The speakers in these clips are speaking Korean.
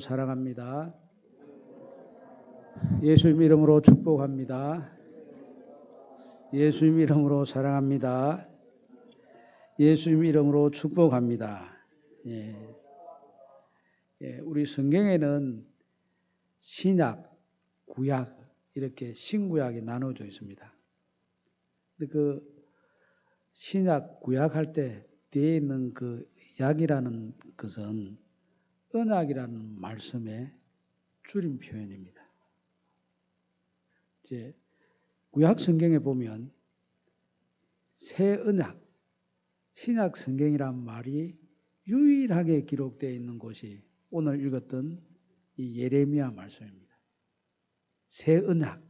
사랑합니다. 예수님 이름으로 축복합니다. 예수님 이름으로 사랑합니다. 예수님 이름으로 축복합니다. 우리 성경에는 신약, 구약 이렇게 신구약이 나눠져 있습니다. 근데 그 신약, 구약 할 때 뒤에 있는 그 약이라는 것은 언약이라는 말씀의 줄임 표현입니다. 이제 구약 성경에 보면 새 언약, 신약 성경이란 말이 유일하게 기록되어 있는 곳이 오늘 읽었던 이 예레미야 말씀입니다. 새 언약,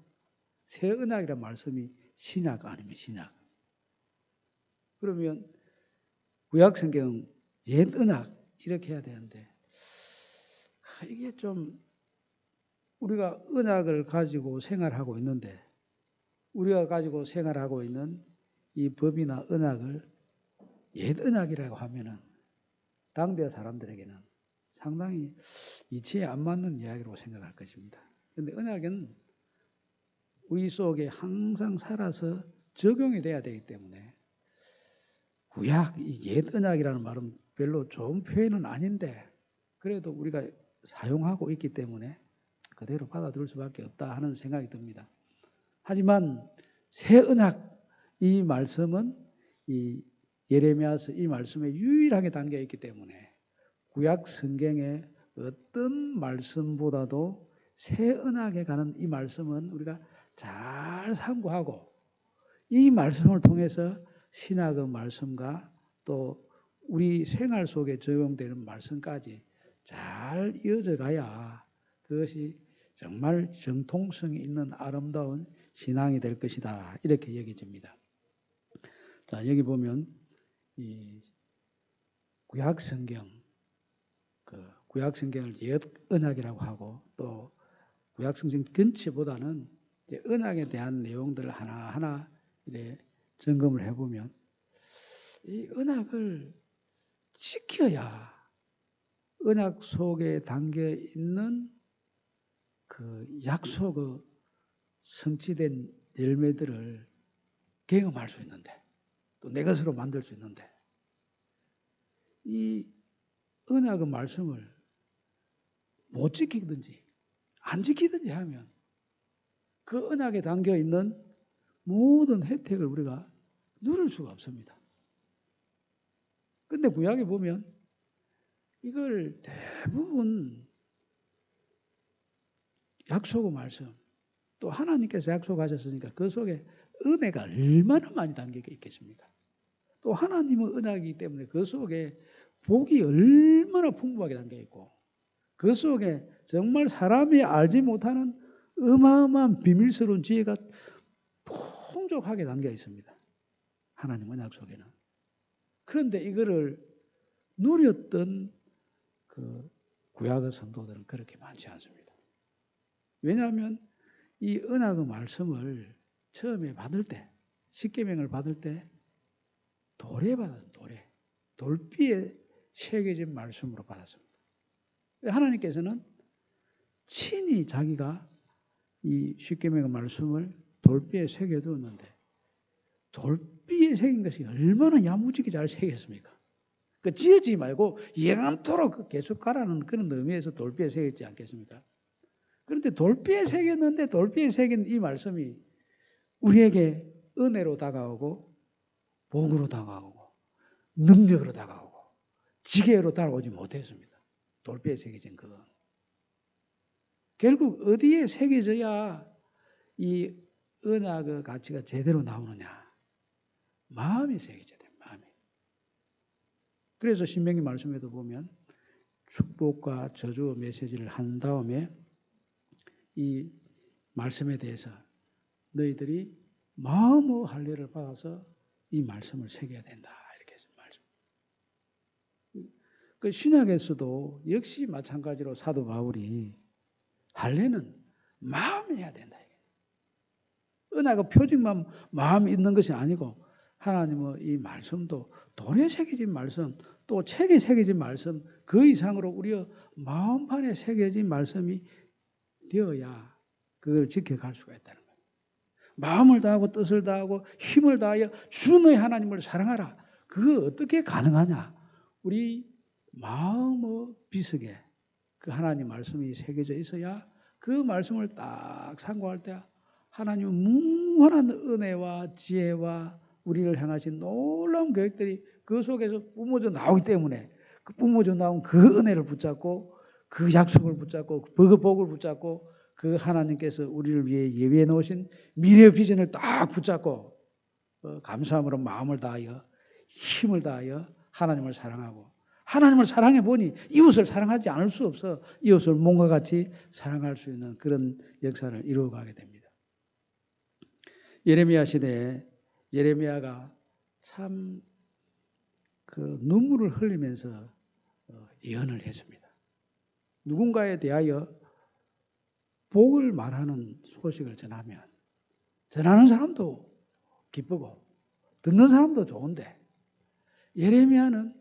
새 언약이란 말씀이 신약 아니면 신약. 그러면 구약 성경은 옛 언약 이렇게 해야 되는데 이게 좀 우리가 언약을 가지고 생활하고 있는데 우리가 가지고 생활하고 있는 이 법이나 언약을 옛 언약이라고 하면은 당대 사람들에게는 상당히 이치에 안 맞는 이야기로 생각할 것입니다. 그런데 언약은 우리 속에 항상 살아서 적용이 돼야 되기 때문에 구약, 이 옛 언약이라는 말은 별로 좋은 표현은 아닌데 그래도 우리가 사용하고 있기 때문에 그대로 받아들일 수밖에 없다 하는 생각이 듭니다. 하지만 새 언약 이 말씀은 이 예레미야서 이 말씀에 유일하게 담겨 있기 때문에 구약 성경의 어떤 말씀보다도 새 언약에 가는 이 말씀은 우리가 잘 상고하고 이 말씀을 통해서 신약의 말씀과 또 우리 생활 속에 적용되는 말씀까지 잘 이어져 가야 그것이 정말 정통성이 있는 아름다운 신앙이 될 것이다. 이렇게 여겨집니다. 자, 여기 보면 이 구약 성경, 구약 성경을 옛 언약이라고 하고 또 구약 성경 전체보다는 이제 언약에 대한 내용들을 하나하나 이제 점검을 해보면 이 언약을 지켜야 언약 속에 담겨 있는 그 약속의 성취된 열매들을 경험할 수 있는데 또 내 것으로 만들 수 있는데 이 언약의 말씀을 못 지키든지 안 지키든지 하면 그 언약에 담겨 있는 모든 혜택을 우리가 누릴 수가 없습니다. 그런데 구약에 보면 이걸 대부분 약속의 말씀 또 하나님께서 약속하셨으니까 그 속에 은혜가 얼마나 많이 담겨 있겠습니까? 또 하나님의 언약이기 때문에 그 속에 복이 얼마나 풍부하게 담겨 있고 그 속에 정말 사람이 알지 못하는 어마어마한 비밀스러운 지혜가 풍족하게 담겨 있습니다. 하나님 언약 속에는. 그런데 이거를 누렸던 그 구약의 성도들은 그렇게 많지 않습니다. 왜냐하면 이 언약의 말씀을 처음에 받을 때, 십계명을 받을 때 돌에 받았어요. 돌비에 새겨진 말씀으로 받았습니다. 하나님께서는 친히 자기가 이 십계명의 말씀을 돌비에 새겨두었는데 돌비에 새긴 것이 얼마나 야무지게 잘 새겼습니까? 그 찢어지지 말고 영원토록 계속 가라는 그런 의미에서 돌비에 새겼지 않겠습니까? 그런데 돌비에 새겼는데 돌비에 새긴 이 말씀이 우리에게 은혜로 다가오고 복으로 다가오고 능력으로 다가오고 지혜로 다가오지 못했습니다. 돌비에 새겨진 그건. 결국 어디에 새겨져야 이 언약의 가치가 제대로 나오느냐? 마음이 새겨져야 돼요. 마음이. 그래서 신명기 말씀에도 보면 축복과 저주의 메시지를 한 다음에 이 말씀에 대해서 너희들이 마음의 할례를 받아서 이 말씀을 새겨야 된다. 이렇게 해서 말씀. 그 신약에서도 역시 마찬가지로 사도 바울이 할례는 마음이어야 된다. 언약의 표징만 마음이 있는 것이 아니고 하나님의 이 말씀도 돌에 새겨진 말씀, 또 책에 새겨진 말씀 그 이상으로 우리의 마음판에 새겨진 말씀이 되어야 그걸 지켜갈 수가 있다는 거예요. 마음을 다하고 뜻을 다하고 힘을 다하여 주 너의 하나님을 사랑하라. 그거 어떻게 가능하냐? 우리 마음의 비석에 그 하나님 말씀이 새겨져 있어야 그 말씀을 딱 상고할 때 하나님의 무한한 은혜와 지혜와 우리를 향하신 놀라운 계획들이 그 속에서 뿜어져 나오기 때문에 그 뿜어져 나온 그 은혜를 붙잡고 그 약속을 붙잡고 그 복을 붙잡고 그 하나님께서 우리를 위해 예비해 놓으신 미래의 비전을 딱 붙잡고 감사함으로 마음을 다하여 힘을 다하여 하나님을 사랑하고 하나님을 사랑해 보니 이웃을 사랑하지 않을 수 없어 이웃을 몸과 같이 사랑할 수 있는 그런 역사를 이루어가게 됩니다. 예레미야 시대에 예레미야가 참 그 눈물을 흘리면서 예언을 했습니다. 누군가에 대하여 복을 말하는 소식을 전하면 전하는 사람도 기쁘고 듣는 사람도 좋은데 예레미야는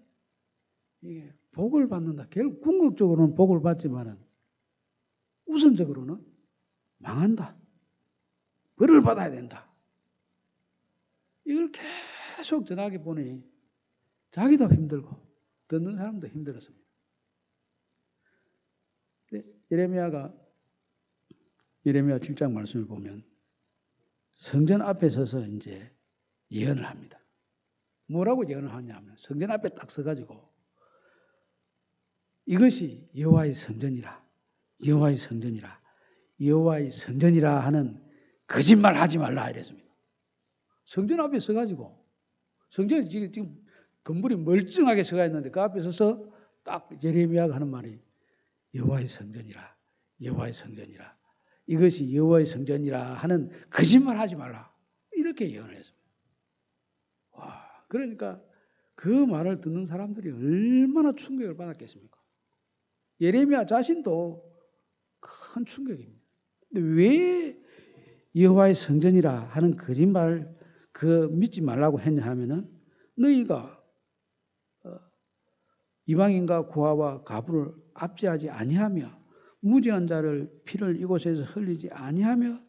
이게 복을 받는다. 결국 궁극적으로는 복을 받지만은 우선적으로는 망한다. 벌을 받아야 된다. 이걸 계속 전하게 보니 자기도 힘들고 듣는 사람도 힘들었습니다. 예레미야 7장 말씀을 보면 성전 앞에 서서 이제 예언을 합니다. 뭐라고 예언을 하냐면 성전 앞에 딱 서가지고 이것이 여호와의 성전이라 여호와의 성전이라 여호와의 성전이라 하는 거짓말 하지 말라 이랬습니다. 성전 앞에 서가지고 성전에 지금 건물이 멀쩡하게 서가 있는데 그 앞에 서서 딱 예레미야가 하는 말이 여호와의 성전이라 여호와의 성전이라 이것이 여호와의 성전이라 하는 거짓말 하지 말라 이렇게 예언을 했습니다. 와, 그러니까 그 말을 듣는 사람들이 얼마나 충격을 받았겠습니까? 예레미야 자신도 큰 충격입니다. 근데 왜 여호와의 성전이라 하는 거짓말 그 믿지 말라고 했냐 하면은 너희가 이방인과 고아와 가부를 압제하지 아니하며 무죄한 자를 피를 이곳에서 흘리지 아니하며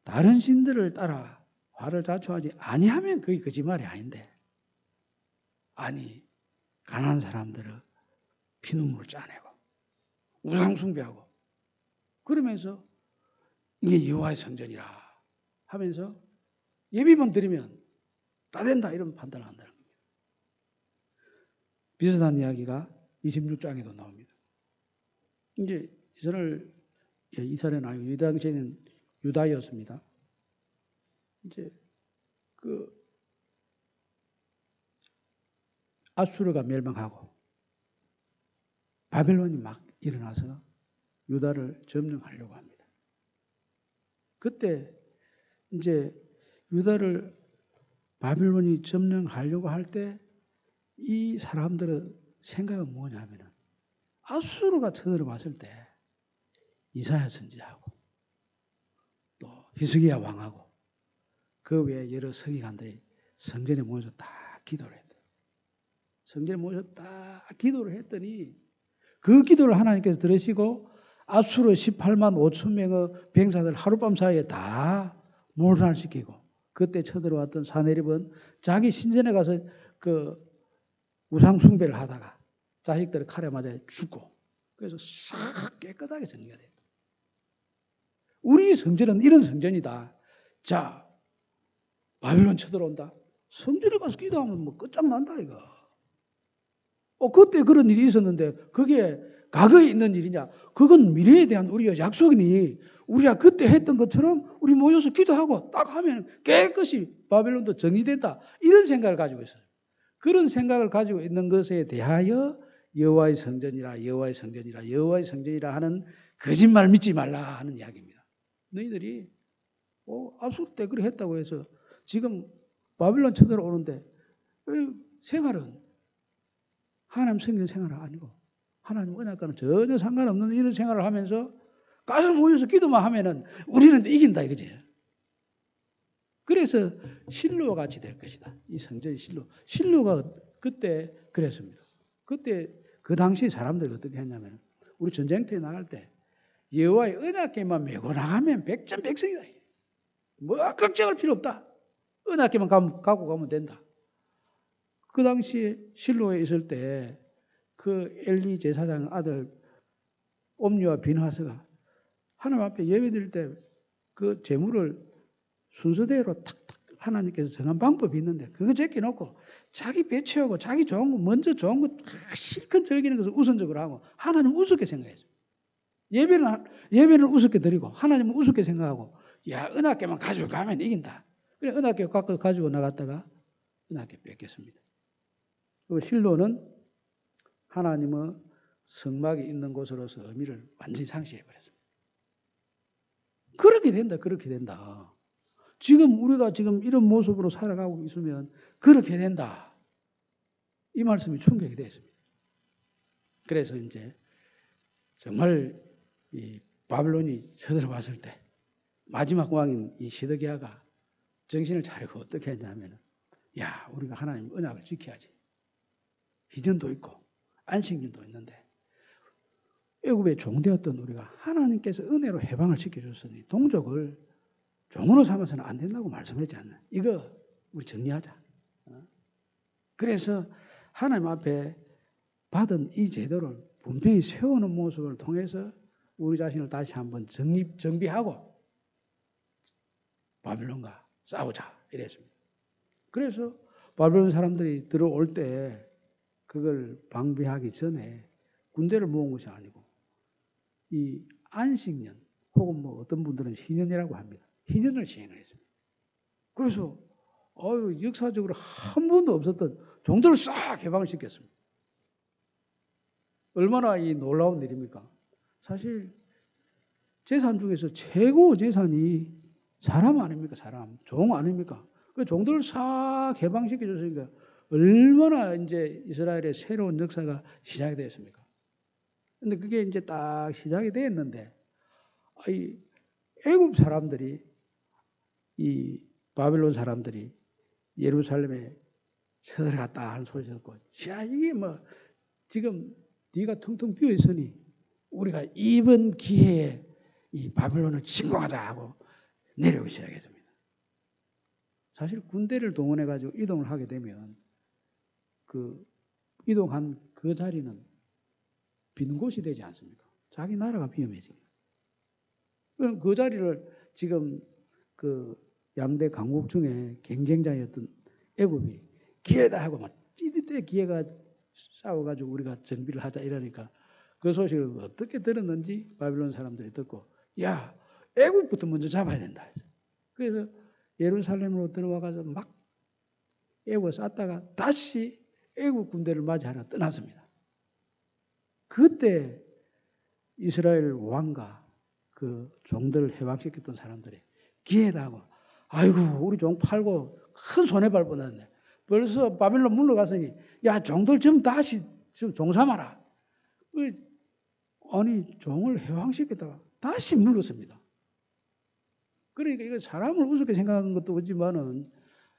다른 신들을 따라 화를 자초하지 아니하면 그게 거짓말이 아닌데 아니 가난한 사람들을 피눈물을 짜내고 우상 숭배하고 그러면서 이게 여호와의 성전이라 하면서 예비만 드리면 다 된다 이런 판단을 한다는 겁니다. 비슷한 이야기가 26장에도 나옵니다. 이제 이스라엘 아니고 이 당시에는 유다였습니다. 이제 그 아수르가 멸망하고 바벨론이 막 일어나서 유다를 점령하려고 합니다. 그때 이제 유다를 바벨론이 점령하려고 할 때 이 사람들의 생각은 뭐냐면은 아수르가 쳐들어왔을 때 이사야 선지자하고 또 히스기야 왕하고 그 외에 여러 서기관들이 성전에 모여서 다 기도를 했다. 성전에 모여서 다 기도를 했더니 그 기도를 하나님께서 들으시고 아수르 18만 5천 명의 병사들 하룻밤 사이에 다 몰살시키고 그때 쳐들어왔던 사내립은 자기 신전에 가서 그 우상 숭배를 하다가 자식들을 칼에 맞아 죽고 그래서 싹 깨끗하게 정리가 됐다. 우리 성전은 이런 성전이다. 자, 바빌론 쳐들어온다. 성전에 가서 기도하면 뭐 끝장난다 이거. 그때 그런 일이 있었는데 그게 과거에 있는 일이냐? 그건 미래에 대한 우리의 약속이니 우리가 그때 했던 것처럼 우리 모여서 기도하고 딱 하면 깨끗이 바빌론도 정리된다. 이런 생각을 가지고 있어요. 그런 생각을 가지고 있는 것에 대하여 여호와의 성전이라 여호와의 성전이라 여호와의 성전이라 하는 거짓말 믿지 말라 하는 이야기입니다. 너희들이 아수르 때 그래 했다고 해서 지금 바빌론 쳐들어오는데 생활은 하나님 성경 생활은 아니고 하나님 언약과는 전혀 상관없는 이런 생활을 하면서 가서 모여서 기도만 하면은 우리는 이긴다 이거지. 그래서 실로와 같이 될 것이다. 이 성전이 실로가 그때 그랬습니다. 그때 그 당시 사람들이 어떻게 했냐면 우리 전쟁터에 나갈 때 여호와의 언약궤만 메고 나가면 백전백승이다. 뭐 걱정할 필요 없다. 언약궤만 갖고 가면 된다. 그 당시에 실로에 있을 때 그 엘리 제사장 아들 옴니와 비느하스가 하나님 앞에 예배드릴 때 그 제물을 순서대로 탁탁 하나님께서 정한 방법이 있는데 그거 제껴놓고 자기 배 채우고 자기 좋은 거 먼저 좋은 거 실컷 즐기는 것을 우선적으로 하고 하나님 우습게 생각했어요. 예배는 우습게 드리고 하나님은 우습게 생각하고 야 은하계만 가지고 가면 이긴다. 그래 은하계 가지고 나갔다가 은하계 뺏겼습니다. 그리고 실로는 하나님의 성막이 있는 곳으로서 의미를 완전히 상실해버렸습니다. 그렇게 된다. 그렇게 된다. 지금 우리가 지금 이런 모습으로 살아가고 있으면 그렇게 된다. 이 말씀이 충격이 됐습니다. 그래서 이제 정말 이 바벨론이 쳐들어왔을 때 마지막 왕인 이 시드기야가 정신을 차리고 어떻게 했냐면 야 우리가 하나님 언약을 지켜야지. 희전도 있고 안식년도 있는데 애굽의 종되었던 우리가 하나님께서 은혜로 해방을 시켜줬으니 동족을 종으로 삼아서는 안 된다고 말씀했지 않나. 이거 우리 정리하자. 그래서 하나님 앞에 받은 이 제도를 분명히 세우는 모습을 통해서 우리 자신을 다시 한번 정비하고 바벨론과 싸우자 이랬습니다. 그래서 바벨론 사람들이 들어올 때 그걸 방비하기 전에 군대를 모은 것이 아니고 이 안식년 혹은 뭐 어떤 분들은 희년이라고 합니다. 희년을 시행을 했습니다. 그래서 역사적으로 한 번도 없었던 종들을 싹 해방을 시켰습니다. 얼마나 이 놀라운 일입니까? 사실 재산 중에서 최고 재산이 사람 아닙니까? 사람. 종 아닙니까? 그 종들을 싹 해방시켜줬으니까 얼마나 이제 이스라엘의 새로운 역사가 시작이 되었습니까? 근데 그게 이제 딱 시작이 됐는데, 이 애굽 사람들이, 이 바벨론 사람들이 예루살렘에 쳐들어갔다 하는 소리 듣고, 야, 이게 뭐, 지금 뒤가 텅텅 비어 있으니, 우리가 이번 기회에 이 바벨론을 침공하자 하고 내려오기 시작했습니다. 사실 군대를 동원해가지고 이동을 하게 되면, 그 이동한 그 자리는 빈 곳이 되지 않습니까? 자기 나라가 위험해집니다. 그럼 그 자리를 지금 그 양대 강국 중에 경쟁자였던 애굽이 기회다 하고 막 이때 기회가 싸워가지고 우리가 정비를 하자 이러니까 그 소식을 어떻게 들었는지 바빌론 사람들이 듣고 야 애굽부터 먼저 잡아야 된다. 그래서 예루살렘으로 들어와가서 막 애굽을 쌌다가 다시 애굽 군대를 맞이하러 떠났습니다. 그때 이스라엘 왕과 그 종들을 해방시켰던 사람들이 기회다 하고 아이고 우리 종 팔고 큰 손해볼 뻔했네. 벌써 바벨론 물러갔으니 야 종들 좀 다시 좀 종 삼아라. 아니 종을 해방시켰다가 다시 물렀습니다. 그러니까 이거 사람을 우습게 생각하는 것도 없지만은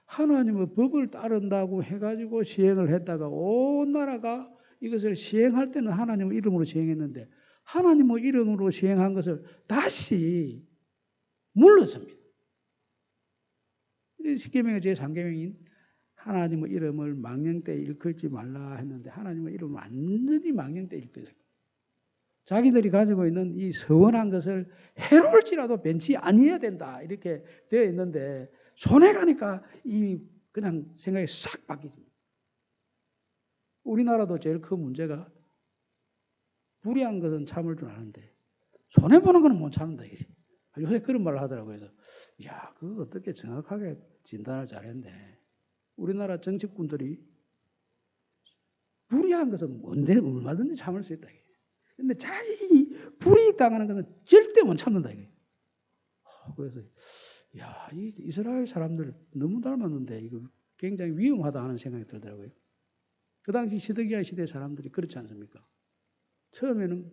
하나님의 법을 따른다고 해가지고 시행을 했다가 온 나라가 이것을 시행할 때는 하나님의 이름으로 시행했는데 하나님의 이름으로 시행한 것을 다시 물렀습니다. 십계명의 제3계명인 하나님의 이름을 망령되이 일컬지 말라 했는데 하나님의 이름을 완전히 망령되이 일컬어요. 자기들이 가지고 있는 이 서원한 것을 해로울지라도 벤치 아니어야 된다 이렇게 되어 있는데 손해 가니까 이 그냥 생각이 싹 바뀌습니다. 우리나라도 제일 큰 문제가 불의한 것은 참을 줄 아는데 손해 보는 것은 못 참는다. 요새 그런 말을 하더라고요. 그래서 야, 그거 어떻게 정확하게 진단을 잘했네. 우리나라 정치꾼들이 불의한 것은 언제 얼마든지 참을 수 있다. 근데 자기 불이익 당하는 것은 절대 못 참는다. 그래서 야, 이 이스라엘 사람들 너무 닮았는데 이거 굉장히 위험하다 하는 생각이 들더라고요. 그 당시 시드기야 시대 사람들이 그렇지 않습니까? 처음에는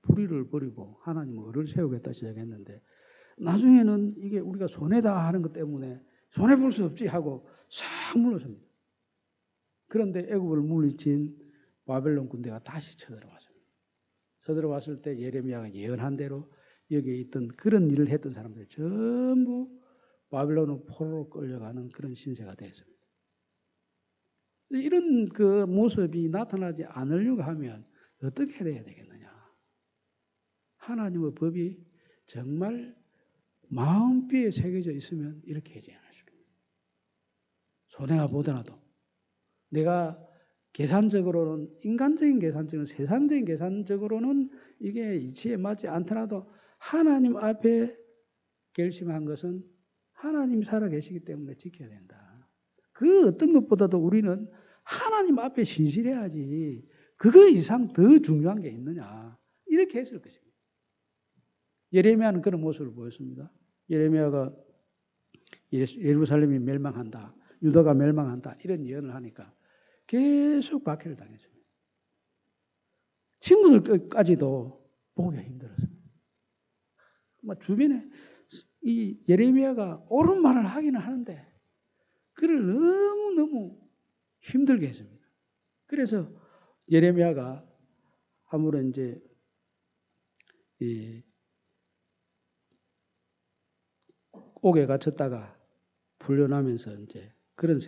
불의를 버리고 하나님의 의를 세우겠다 시작했는데 나중에는 이게 우리가 손해다 하는 것 때문에 손해볼 수 없지 하고 싹 물러섭니다. 그런데 애굽을 물리친 바벨론 군대가 다시 쳐들어왔습니다. 쳐들어왔을 때 예레미야가 예언한 대로 여기에 있던 그런 일을 했던 사람들 전부 바벨론으로 포로로 끌려가는 그런 신세가 되었습니다. 이런 그 모습이 나타나지 않으려고 하면 어떻게 해야 되겠느냐? 하나님의 법이 정말 마음뼈에 새겨져 있으면 이렇게 하지 않으십니까? 손해가 보더라도 내가 계산적으로는 인간적인 계산적으로는 세상적인 계산적으로는 이게 이치에 맞지 않더라도 하나님 앞에 결심한 것은 하나님이 살아계시기 때문에 지켜야 된다. 그 어떤 것보다도 우리는 하나님 앞에 신실해야지 그거 이상 더 중요한 게 있느냐 이렇게 했을 것입니다. 예레미야는 그런 모습을 보였습니다. 예레미야가 예루살렘이 멸망한다, 유다가 멸망한다 이런 예언을 하니까 계속 박해를 당했습니다. 친구들까지도 보기가 힘들었습니다. 주변에 이 예레미야가 옳은 말을 하기는 하는데 그를 너무너무 힘들게 했습니다. 그래서 예레미야가 아무런 이제 옥에 갇혔다가 풀려나면서 이제 그런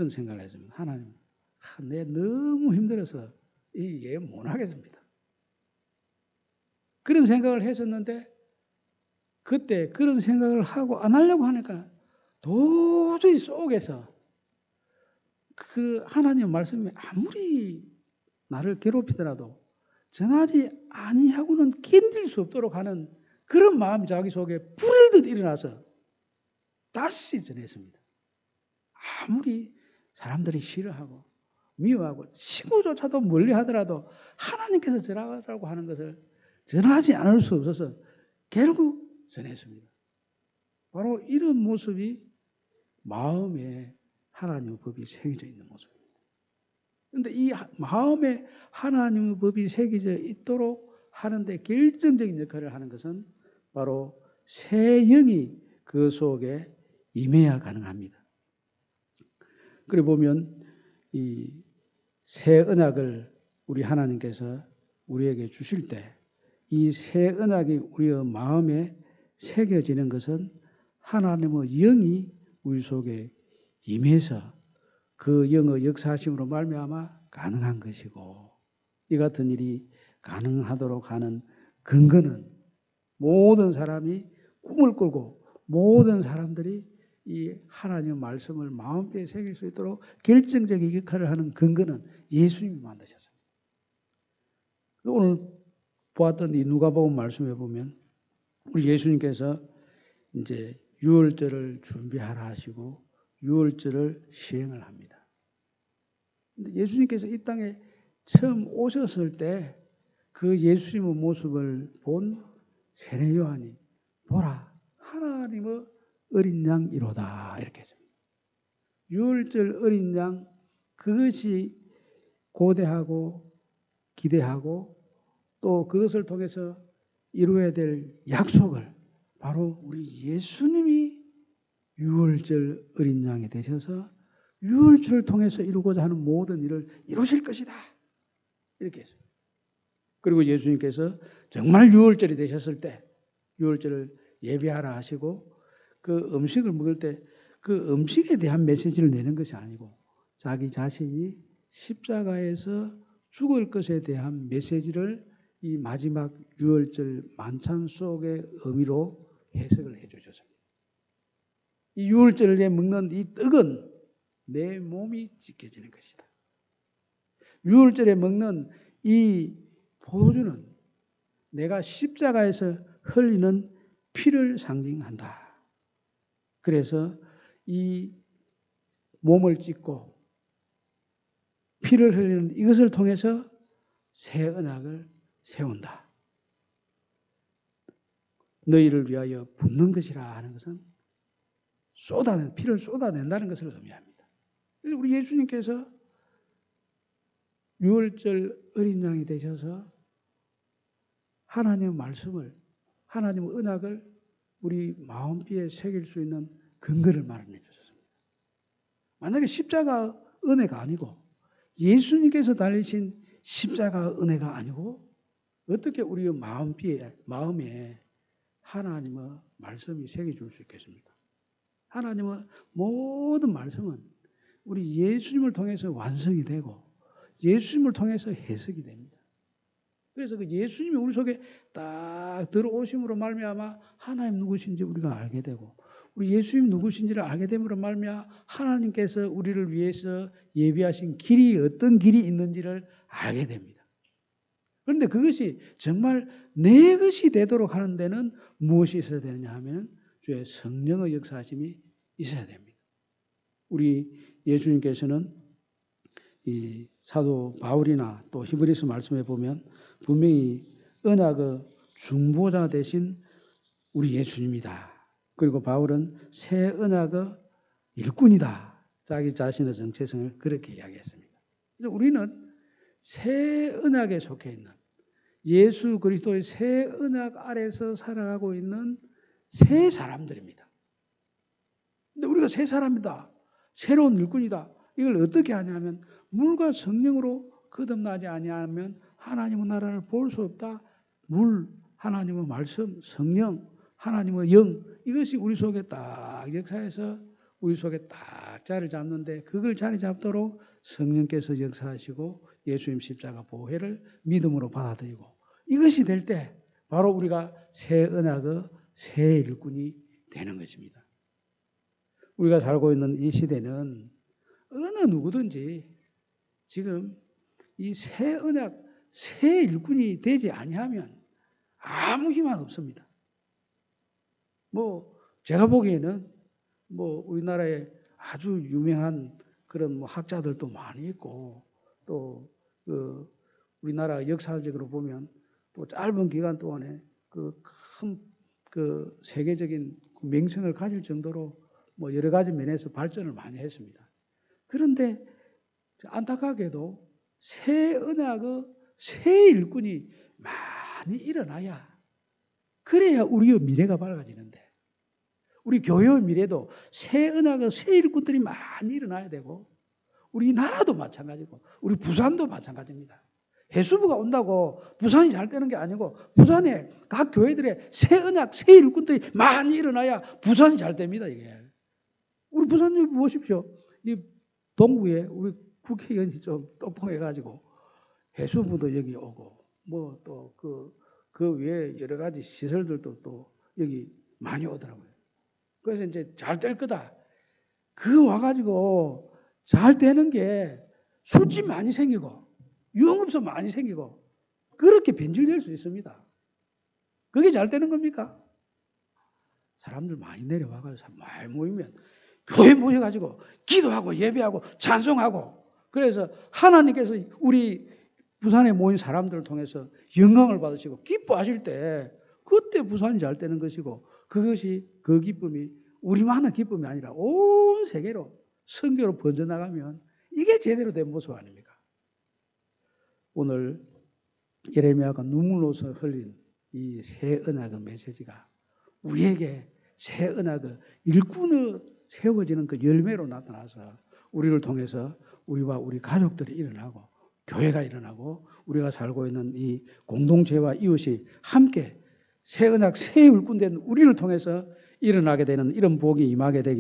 생각을 했습니다. 하나님, 내 너무 힘들어서 이게 못 하겠습니다. 그런 생각을 했었는데 그때 그런 생각을 하고 안 하려고 하니까 도저히 속에서 그 하나님의 말씀이 아무리 나를 괴롭히더라도 전하지 아니하고는 견딜 수 없도록 하는 그런 마음이 자기 속에 불을 듯 일어나서 다시 전했습니다. 아무리 사람들이 싫어하고 미워하고 친구조차도 멀리 하더라도 하나님께서 전하라고 하는 것을 전하지 않을 수 없어서 결국 전했습니다. 바로 이런 모습이 마음에 하나님의 법이 새겨져 있는 모습입니다. 그런데 이 마음에 하나님의 법이 새겨져 있도록 하는데 결정적인 역할을 하는 것은 바로 새 영이 그 속에 임해야 가능합니다. 그리고 보면 이 새 언약을 우리 하나님께서 우리에게 주실 때 이 새 언약이 우리의 마음에 새겨지는 것은 하나님의 영이 우리 속에 임해서 그 영의 역사하심으로 말미암아 가능한 것이고 이 같은 일이 가능하도록 하는 근거는 모든 사람이 꿈을 꾸고 모든 사람들이 이 하나님의 말씀을 마음뼈에 새길 수 있도록 결정적인 역할을 하는 근거는 예수님이 만드셨습니다. 오늘 보았던 이 누가복음 말씀에 보면 우리 예수님께서 이제 유월절을 준비하라 하시고 유월절을 시행을 합니다. 예수님께서 이 땅에 처음 오셨을 때 그 예수님의 모습을 본 세례 요한이 보라 하나님의 어린 양이로다 이렇게 했습니다. 유월절 어린 양 그것이 고대하고 기대하고 또 그것을 통해서 이루어야 될 약속을 바로 우리 예수님이 유월절 어린 양이 되셔서 유월절을 통해서 이루고자 하는 모든 일을 이루실 것이다 이렇게 했습니다. 그리고 예수님께서 정말 유월절이 되셨을 때 유월절을 예배하라 하시고 그 음식을 먹을 때 그 음식에 대한 메시지를 내는 것이 아니고 자기 자신이 십자가에서 죽을 것에 대한 메시지를 이 마지막 유월절 만찬 속의 의미로 해석을 해 주셨습니다. 이 유월절에 먹는 이 떡은 내 몸이 찢겨지는 것이다. 유월절에 먹는 이 포도주는 내가 십자가에서 흘리는 피를 상징한다. 그래서 이 몸을 찢고 피를 흘리는 이것을 통해서 새 언약을 세운다. 너희를 위하여 붓는 것이라 하는 것은 피를 쏟아낸다는 것을 의미합니다. 우리 예수님께서 유월절 어린 양이 되셔서 하나님의 말씀을 하나님의 언약을 우리 마음뼈에 새길 수 있는 근거를 마련해 주셨습니다. 만약에 십자가 은혜가 아니고 예수님께서 달리신 십자가 은혜가 아니고 어떻게 우리의 마음에 하나님의 말씀이 새겨줄 수 있겠습니까? 하나님의 모든 말씀은 우리 예수님을 통해서 완성이 되고 예수님을 통해서 해석이 됩니다. 그래서 그 예수님이 우리 속에 딱 들어오심으로 말미암아 하나님 누구신지 우리가 알게 되고 우리 예수님 누구신지를 알게 됨으로 말미암아 하나님께서 우리를 위해서 예비하신 길이 어떤 길이 있는지를 알게 됩니다. 그런데 그것이 정말 내 것이 되도록 하는 데는 무엇이 있어야 되느냐 하면 주의 성령의 역사하심이 있어야 됩니다. 우리 예수님께서는 이 사도 바울이나 또 히브리서 말씀에 보면 분명히 언약의 중보자 되신 우리 예수님이다. 그리고 바울은 새 언약의 일꾼이다. 자기 자신의 정체성을 그렇게 이야기했습니다. 그래서 우리는 새 언약에 속해 있는 예수 그리스도의 새 언약 아래서 살아가고 있는 새 사람들입니다. 근데 우리가 새 사람이다. 새로운 일꾼이다. 이걸 어떻게 하냐면 물과 성령으로 거듭나지 아니하면 하나님의 나라를 볼 수 없다. 물, 하나님의 말씀, 성령, 하나님의 영 이것이 우리 속에 딱 역사해서 우리 속에 딱 자리 잡는데 그걸 자리 잡도록 성령께서 역사하시고 예수님 십자가 보혈을 믿음으로 받아들이고 이것이 될 때 바로 우리가 새 언약의 새 일꾼이 되는 것입니다. 우리가 살고 있는 이 시대는 어느 누구든지 지금 이 새 언약, 새 일꾼이 되지 아니하면 아무 희망 없습니다. 제가 보기에는 우리나라에 아주 유명한 그런 학자들도 많이 있고 또 우리나라 역사적으로 보면 또 짧은 기간 동안에 큰 세계적인 명성을 가질 정도로 여러 가지 면에서 발전을 많이 했습니다. 그런데 안타깝게도 새 언약의 새 일꾼이 많이 일어나야 그래야 우리의 미래가 밝아지는데 우리 교회의 미래도 새 언약의 새 일꾼들이 많이 일어나야 되고 우리나라도 마찬가지고 우리 부산도 마찬가지입니다. 해수부가 온다고 부산이 잘 되는 게 아니고 부산에 각 교회들의 새 언약 새 일꾼들이 많이 일어나야 부산이 잘 됩니다. 이게 우리 부산 여기 보십시오. 이 동구에 우리 국회의원이 좀 똑똑해가지고 해수부도 여기 오고 또 그 외에 여러 가지 시설들도 또 여기 많이 오더라고요. 그래서 이제 잘 될 거다. 그거 와가지고 잘 되는 게 술집 많이 생기고 유흥업소 많이 생기고 그렇게 변질될 수 있습니다. 그게 잘 되는 겁니까? 사람들 많이 내려와가지고 많이 모이면 교회 모여가지고 기도하고 예배하고 찬송하고 그래서 하나님께서 우리 부산에 모인 사람들을 통해서 영광을 받으시고 기뻐하실 때 그때 부산이 잘 되는 것이고 그것이 그 기쁨이 우리만의 기쁨이 아니라 온 세계로 선교로 번져나가면 이게 제대로 된 모습 아닙니까? 오늘 예레미야가 눈물로서 흘린 이 새 언약의 메시지가 우리에게 새 언약의 일꾼의 세워지는 그 열매로 나타나서 우리를 통해서 우리와 우리 가족들이 일어나고 교회가 일어나고 우리가 살고 있는 이 공동체와 이웃이 함께 새 언약 새 일꾼 된 우리를 통해서 일어나게 되는 이런 복이 임하게 되기